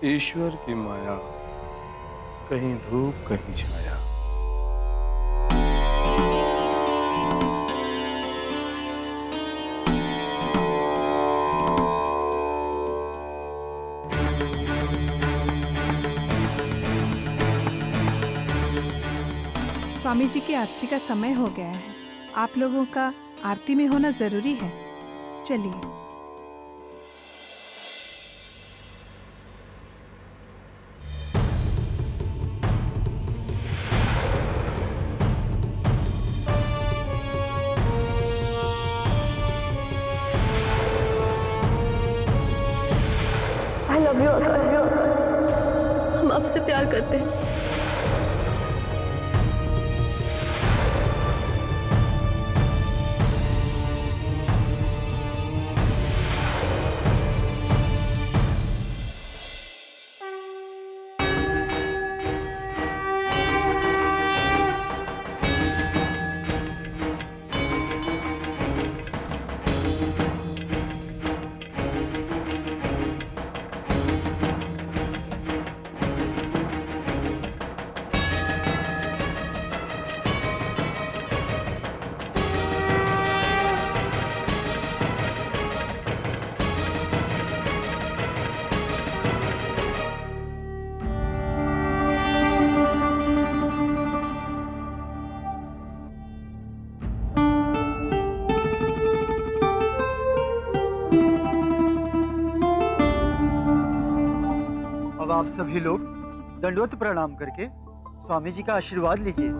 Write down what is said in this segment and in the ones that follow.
ईश्वर की माया, कहीं धूप कहीं छाया। स्वामी जी की आरती का समय हो गया है। आप लोगों का आरती में होना जरूरी है। चलिए। I love you, आकाश। हम आपसे प्यार करते हैं। अब आप सभी लोग दंडवत प्रणाम करके स्वामी जी का आशीर्वाद लीजिए।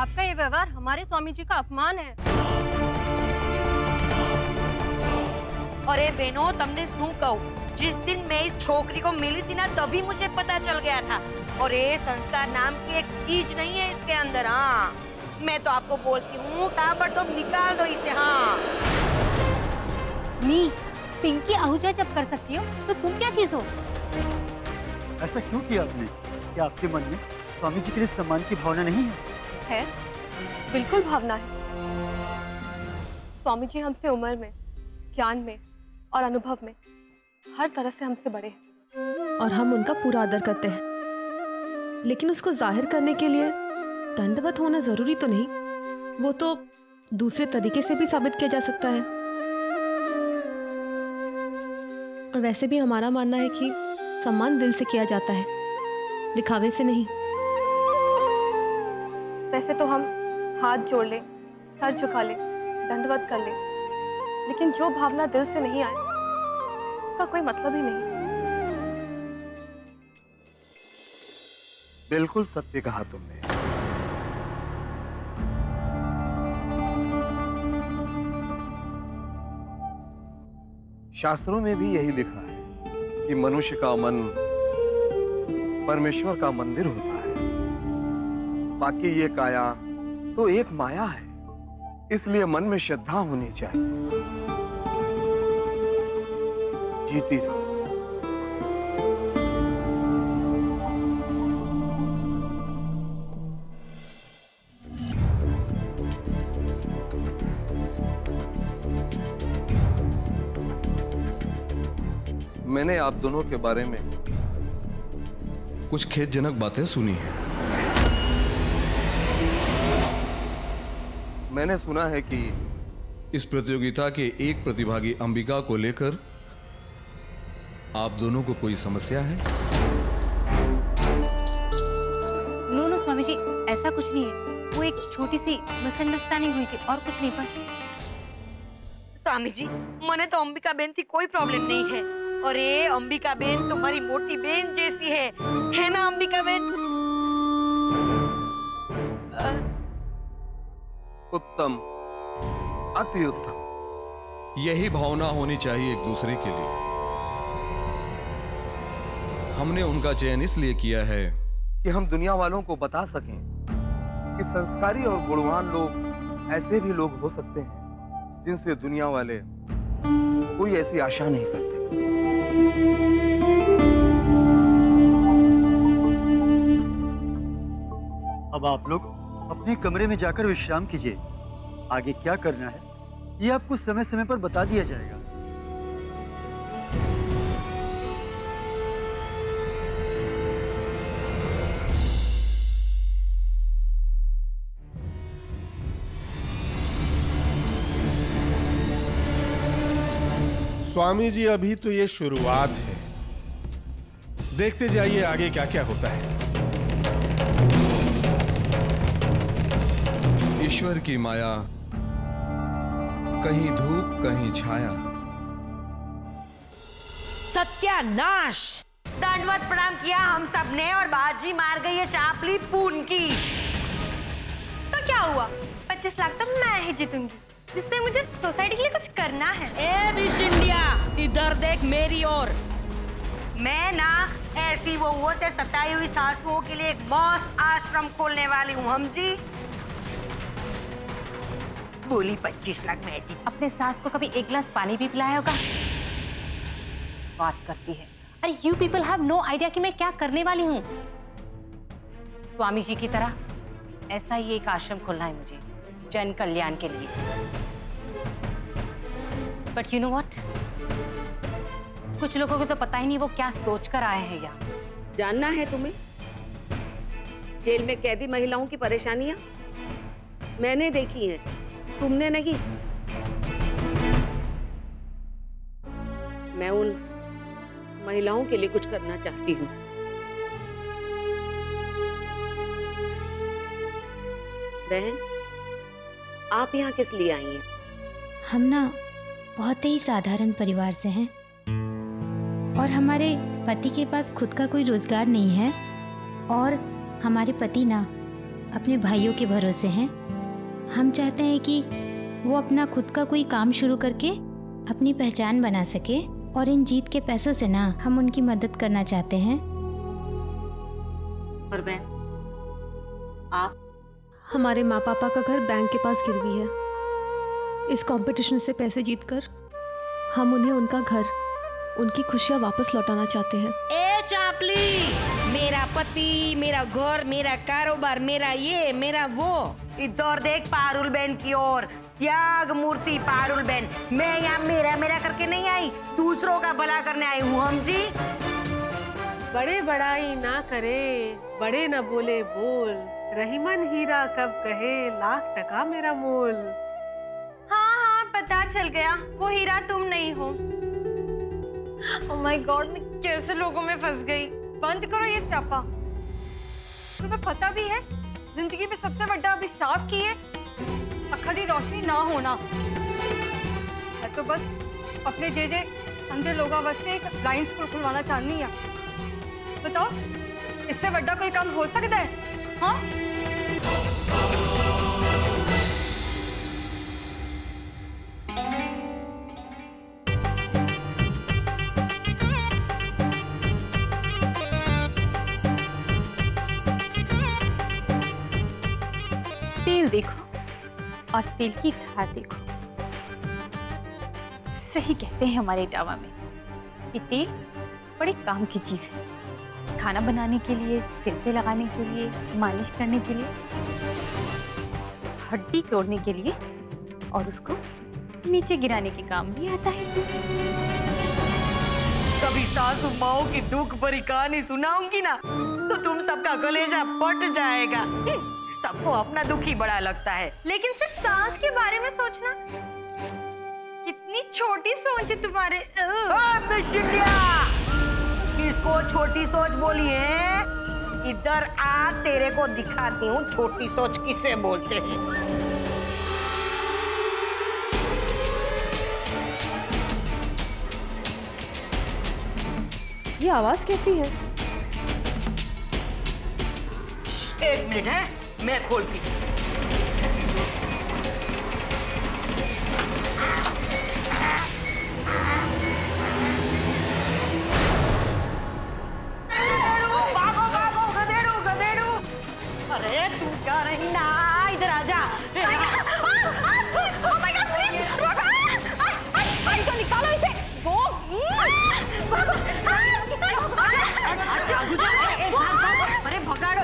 आपका ये व्यवहार हमारे स्वामी जी का अपमान है। अरे बहनों, तुमने शू कहू, जिस दिन मैं इस छोकरी को मिली थी ना, तभी मुझे पता चल गया था। और ये संस्कार नाम की एक चीज नहीं है इसके अंदर। हाँ, मैं तो आपको बोलती हूँ, ताबड़तोड़ निकाल दो इसे। हाँ नी, पिंकी आहूजा जब कर सकती हो तो तुम क्या चीज हो? ऐसा क्यों किया आपने? क्या आपके मन में स्वामी जी के लिए सम्मान की भावना नहीं है? है, बिल्कुल भावना है। स्वामी जी हमसे उम्र में, ज्ञान में और अनुभव में हर तरह से हमसे बड़े हैं और हम उनका पूरा आदर करते हैं। लेकिन उसको जाहिर करने के लिए दंडवत होना जरूरी तो नहीं, वो तो दूसरे तरीके से भी साबित किया जा सकता है। और वैसे भी हमारा मानना है कि सम्मान दिल से किया जाता है, दिखावे से नहीं। वैसे तो हम हाथ जोड़ ले, सर झुका ले, दंडवत कर ले, लेकिन जो भावना दिल से नहीं आए उसका कोई मतलब ही नहीं। बिल्कुल सत्य कहा तुमने। शास्त्रों में भी यही लिखा है कि मनुष्य का मन परमेश्वर का मंदिर होता है, बाकी ये काया तो एक माया है। इसलिए मन में श्रद्धा होनी चाहिए। जीती रहो। मैंने आप दोनों के बारे में कुछ खेदजनक बातें सुनी हैं। मैंने सुना है कि इस प्रतियोगिता के एक प्रतिभागी अंबिका को लेकर आप दोनों को कोई समस्या है? नो स्वामी जी, ऐसा कुछ नहीं है। वो एक छोटी सी मिसअंडरस्टैंडिंग हुई थी और कुछ नहीं, बस। स्वामी जी, मने तो अंबिका बहन थी कोई प्रॉब्लम नहीं है। और ये अंबिका बहन तुम्हारी मोटी बहन जैसी है ना अंबिका बहन? उत्तम, अति उत्तम। यही भावना होनी चाहिए एक दूसरे के लिए। हमने उनका चयन इसलिए किया है कि हम दुनिया वालों को बता सकें कि संस्कारी और गुणवान लोग ऐसे भी लोग हो सकते हैं जिनसे दुनिया वाले कोई ऐसी आशा नहीं करते। अब आप लोग अपने कमरे में जाकर विश्राम कीजिए। आगे क्या करना है ये आपको समय समय पर बता दिया जाएगा। स्वामी जी, अभी तो ये शुरुआत है, देखते जाइए आगे क्या क्या होता है। ईश्वर की माया, कहीं धूप कहीं छाया। सत्यानाश! दंडवत प्रणाम किया हम सब ने और बाजी मार गई है चापली पून की। तो क्या हुआ? 25 लाख तो मैं ही जीतूंगी, जिससे मुझे सोसाइटी के लिए कुछ करना है। ए बिशिंडिया, इधर देख मेरी ओर। मैं ना ऐसी बहुओं से सताई हुई सासुओं के लिए एक मस्त आश्रम खोलने वाली हूँ, हम जी। बोली 25 लाख में दी। अपने सास को कभी एक गिलास पानी भी पिलाया होगा? बात करती है। अरे you people have no idea कि मैं क्या करने वाली हूँ। स्वामी जी की तरह ऐसा ही एक आश्रम खोलना है मुझे, जन कल्याण के लिए। बट यू नो व्हाट, कुछ लोगों को तो पता ही नहीं वो क्या सोच कर आए हैं यहाँ। जानना है तुम्हें जेल में कैदी महिलाओं की परेशानियां? मैंने देखी हैं, तुमने नहीं। मैं उन महिलाओं के लिए कुछ करना चाहती हूँ। बहन, आप यहाँ किस लिए आई हैं? हम ना बहुत ही साधारण परिवार से हैं और हमारे पति के पास खुद का कोई रोजगार नहीं है और हमारे पति ना अपने भाइयों के भरोसे हैं। हम चाहते हैं कि वो अपना खुद का कोई काम शुरू करके अपनी पहचान बना सके और इन जीत के पैसों से ना हम उनकी मदद करना चाहते हैं। और बहन, आप? हमारे माँ पापा का घर बैंक के पास गिरवी है। इस कंपटीशन से पैसे जीतकर हम उन्हें उनका घर, उनकी खुशियाँ वापस लौटाना चाहते हैं। ए चापली, मेरा पति, मेरा घर, मेरा कारोबार, मेरा ये, मेरा वो। इधर देख पारुल बहन की ओर। त्याग मूर्ति पारुल बहन। मैं यहाँ मेरा मेरा करके नहीं आई, दूसरों का भला करने आई हूँ, हम जी। बड़े बड़ाई ना करे, बड़े न बोले बोल, रहीमन हीरा कब कहे लाख टका मेरा मोल। हाँ हाँ, पता चल गया, वो हीरा तुम नहीं हो। Oh my God, मैं कैसे लोगों में फंस गई। बंद करो ये स्यापा। तुम्हें पता भी है जिंदगी में सबसे बड़ा अभिशाप की है अखा दी रोशनी ना होना। मैं तो बस अपने जे अंधे लोगों वास्ते एक ब्लाइंड स्कूल खुलवाना चाहनी है। बताओ, इससे बड़ा कोई काम हो सकता है? हाँ? तेल देखो और तेल की धार देखो। सही कहते हैं हमारे इटावा में, ये तेल बड़े काम की चीज है। खाना बनाने के लिए, सिर पे लगाने के लिए, मालिश करने के लिए, हड्डी तोड़ने के लिए और उसको नीचे गिराने के काम भी आता है। कभी सासू माओ की दुख भरी कहानी सुनाऊंगी ना तो तुम सबका कलेजा फट जाएगा। सबको अपना दुख ही बड़ा लगता है। लेकिन सिर्फ सांस के बारे में सोचना, कितनी छोटी सोच है तुम्हारे। किसको छोटी सोच बोली है? इधर आ, तेरे को दिखाती हूँ छोटी सोच किसे बोलते हैं। ये आवाज कैसी है? एक मिनट है, मैं खोलती।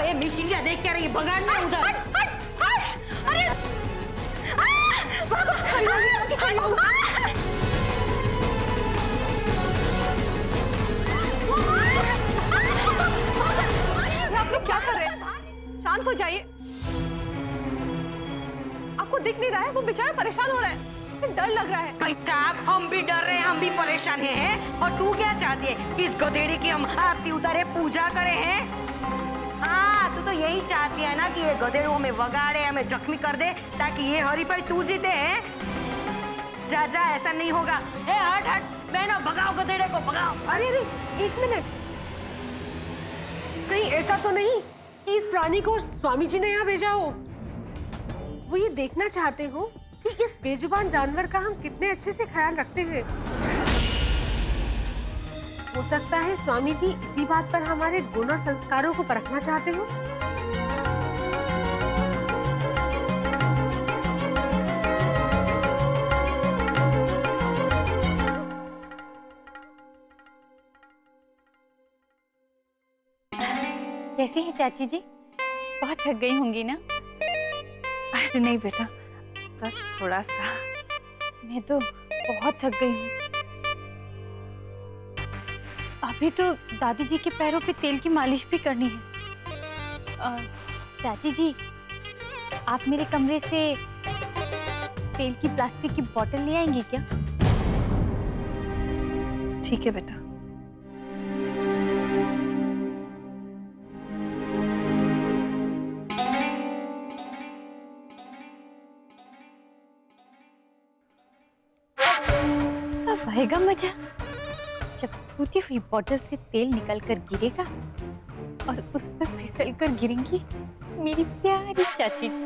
ए मिशिजा देख क्या रही, भगाना उधर। अरे आप लोग क्या कर रहे हैं? शांत हो जाइए। आपको दिख नहीं रहा है वो बेचारा परेशान हो रहा है, डर लग रहा है। बेटा हम भी डर रहे हैं, हम भी परेशान हैं। और तू क्या चाहती है कि इस गधेड़े की हम आरती उतारे, पूजा करें हैं? हाँ तू तो यही चाहती है ना कि ये गधेड़े हमें वगाड़े, हमें जख्मी कर दे ताकि ये हरीफाई तू जीते हैं। जा जा, ऐसा नहीं होगा। ए हट हट बहनों, भगाओ गधेड़े को, भगाओ। अरे अरे एक मिनट, कहीं ऐसा तो नहीं कि इस प्राणी को स्वामी जी ने यहाँ भेजा हो? वो ये देखना चाहते हो कि इस बेजुबान जानवर का हम कितने अच्छे से ख्याल रखते हैं। हो सकता है स्वामी जी इसी बात पर हमारे गुण और संस्कारों को परखना चाहते हो। कैसी है चाची जी? बहुत थक गई होंगी ना? अरे नहीं बेटा, बस थोड़ा सा। मैं तो बहुत थक गई हूँ। अभी तो दादी जी के पैरों पे तेल की मालिश भी करनी है। चाची जी, आप मेरे कमरे से तेल की प्लास्टिक की बोतल ले आएंगी क्या? ठीक है बेटा। आएगा मजा जब टूटी हुई बोतल से तेल निकलकर गिरेगा और उस पर फिसल कर गिरेंगी मेरी प्यारी चाची जी।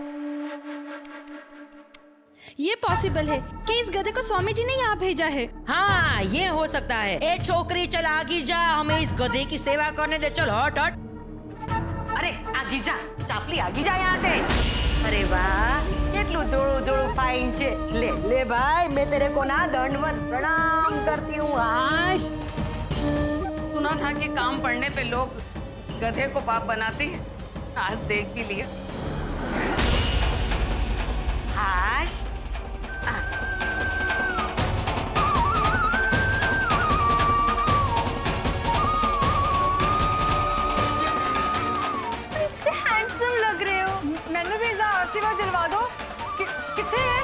ये पॉसिबल है कि इस गधे को स्वामी जी ने यहाँ भेजा है। हाँ ये हो सकता है। ए छोकरी चल आगे जा, हमें इस गधे की सेवा करने दे। चल हट हट। अरे आगे जा चापली, आगे जा यहाँ से। अरे वाह કેટલું દોડું દોડું ફાઇન છે। ले ले भाई, मैं तेरे को ना दंडवत प्रणाम करती हूँ। आज सुना था कि काम पड़ने पे लोग गधे को पाप बनाते हैं, आज देख भी लिया। आज हैंडसम लग रहे हो। मैंने भी इसे आशीर्वाद दिलवा दो। किथे है?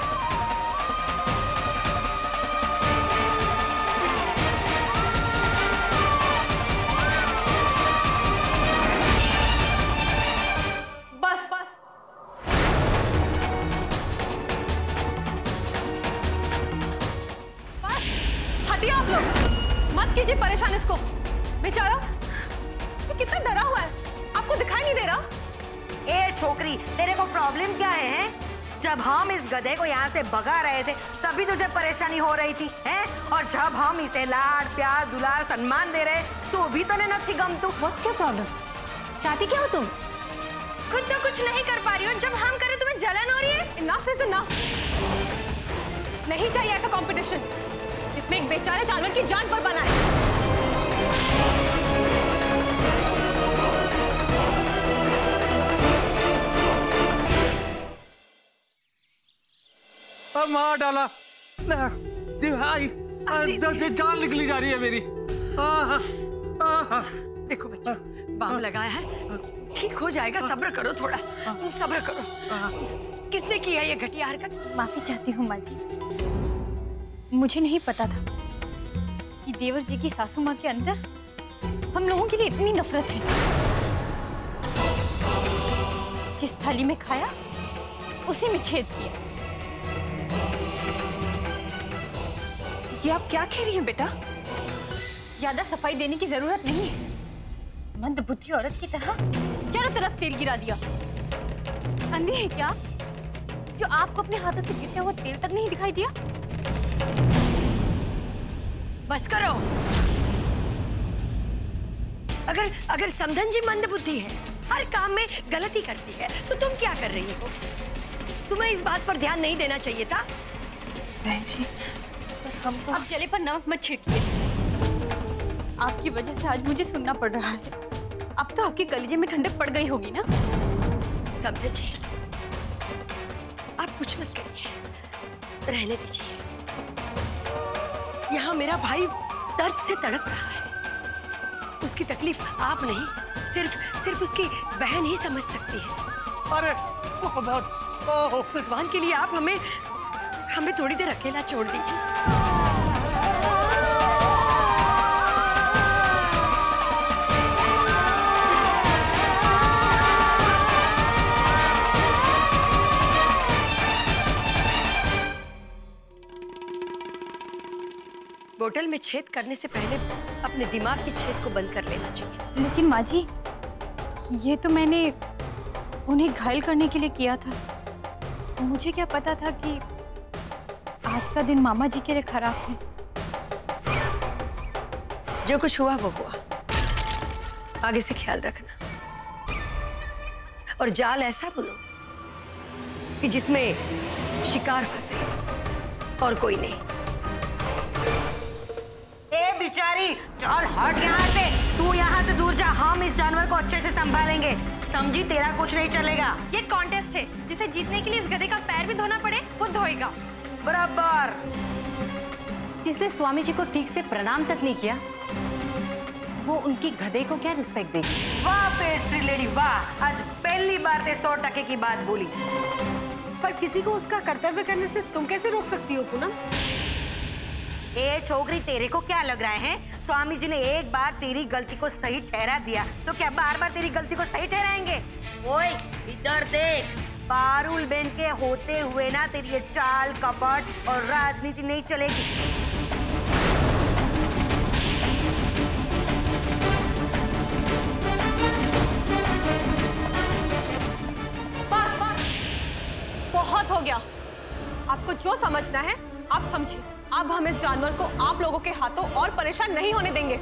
बस बस बस हटिए आप लोग, मत कीजिए परेशान इसको। बेचारा ये कितना डरा हुआ है, आपको दिखाई नहीं दे रहा? ए छोकरी, तेरे को प्रॉब्लम क्या है? जब हम इस गधे को यहाँ से भगा रहे थे तभी तुझे परेशानी हो रही थी, हैं? और जब हम इसे लाड प्यार दुलार सम्मान दे रहे तो भी तो नहीं गम तू। What's your problem? चाहती क्या हो तुम? खुद तो कुछ नहीं कर पा रही हो, जब हम करें तुम्हें जलन हो रही है। Enough is enough। नहीं चाहिए ऐसा कंपटीशन जिसमें एक बेचारे जानवर की जान पर बनाए। मार डाला, अंदर से जान निकली जा रही है मेरी। देखो बच्चा, बाम लगाया है, ठीक हो जाएगा, सब्र करो, थोड़ा सब्र करो। किसने की है ये घटिया हरकत? माफी चाहती हूँ माँ जी, मुझे नहीं पता था कि देवर जी की सासू माँ के अंदर हम लोगों के लिए इतनी नफरत है। जिस थाली में खाया उसी में छेद किया। ये आप क्या कह रही हैं बेटा? ज्यादा सफाई देने की जरूरत नहीं है। मंदबुद्धि औरत की तरह चारों तरफ तेल गिरा दिया। अंधी है क्या जो आपको अपने हाथों से गिरता हुआ तेल तक नहीं दिखाई दिया? बस करो। अगर समधन जी मंदबुद्धि है, हर काम में गलती करती है, तो तुम क्या कर रही हो? तुम्हें इस बात पर ध्यान नहीं देना चाहिए था। बहन जी, हमको अब जले पर नमक मत छिड़किए। आपकी वजह से आज मुझे सुनना पड़ रहा है। अब तो आपके कलेजे में ठंडक पड़ गई होगी ना? समझन जी, आप कुछ मत करिए, रहने दीजिए। यहाँ मेरा भाई दर्द से तड़प रहा है। उसकी तकलीफ आप नहीं, सिर्फ उसकी बहन ही समझ सकती है। अरे भगवान के लिए आप हमें थोड़ी देर अकेला छोड़ दीजिए। बोतल में छेद करने से पहले अपने दिमाग के छेद को बंद कर लेना चाहिए। लेकिन माँ जी, ये तो मैंने उन्हें घायल करने के लिए किया था। मुझे क्या पता था कि आज का दिन मामा जी के लिए खराब है। जो कुछ हुआ वो हुआ, आगे से ख्याल रखना और जाल ऐसा बुनो कि जिसमें शिकार फंसे और कोई नहीं। ए बिचारी, चल हट यहाँ से, तू यहाँ से दूर जा। हम इस जानवर को अच्छे से संभालेंगे, समझी? तेरा कुछ नहीं चलेगा। ये कॉन्टेस्ट है, जिसे जीतने के लिए इस गधे का पैर भी धोना पड़े वो धोएगा। बराबर। जिसने स्वामी जी को ठीक से प्रणाम तक नहीं किया, वो उनकी गधे को क्या रिस्पेक्ट देगी? वाह पेस्ट्री लेडी वाह, आज पहली बार ते 100% की बात बोली। पर किसी को उसका कर्तव्य करने से तुम कैसे रोक सकती हो पूनम? ए छोकरी, तेरे को क्या लग रहा है? स्वामी जी ने एक बार तेरी गलती को सही ठहरा दिया तो क्या बार बार तेरी गलती को सही ठहराएंगे? ओए इधर देख, पारुल बहन के होते हुए ना तेरी ये चाल कपट और राजनीति नहीं चलेगी। बस बहुत हो गया। आपको जो समझना है आप समझिए। अब हम इस जानवर को आप लोगों के हाथों और परेशान नहीं होने देंगे।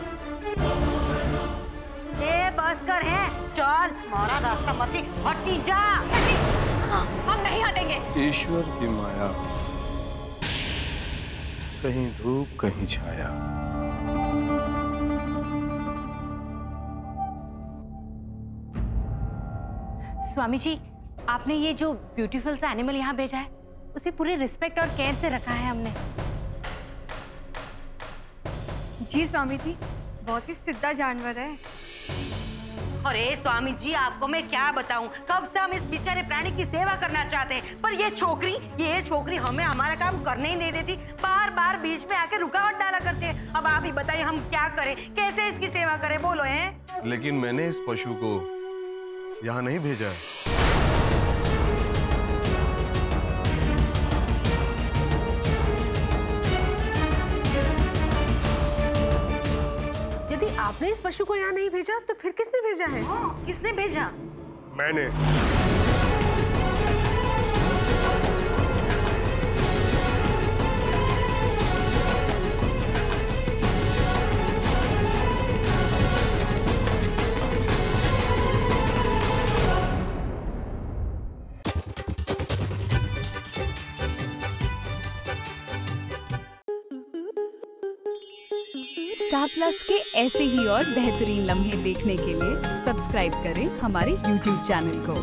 ए बस कर है, चल हमारा रास्ता मत हटी जा। हम नहीं हटेंगे। ईश्वर की माया, कहीं धूप कहीं छाया। स्वामी जी, आपने ये जो ब्यूटीफुल सा एनिमल यहाँ भेजा है, उसे पूरे रिस्पेक्ट और केयर से रखा है हमने। जी स्वामी जी, बहुत ही सीधा जानवर है। अरे स्वामी जी, आपको मैं क्या बताऊं, कब से हम इस बेचारे प्राणी की सेवा करना चाहते हैं, पर ये छोकरी हमें हमारा काम करने ही नहीं देती। बार बार बीच में आके रुकावट डाला करते हैं। अब आप ही बताइए हम क्या करें, कैसे इसकी सेवा करें, बोलो हैं? लेकिन मैंने इस पशु को यहाँ नहीं भेजा है। यदि आपने इस पशु को यहाँ नहीं भेजा तो फिर किसने भेजा है? किसने भेजा? मैंने। स्टार प्लस के ऐसे ही और बेहतरीन लम्हे देखने के लिए सब्सक्राइब करें हमारे YouTube चैनल को।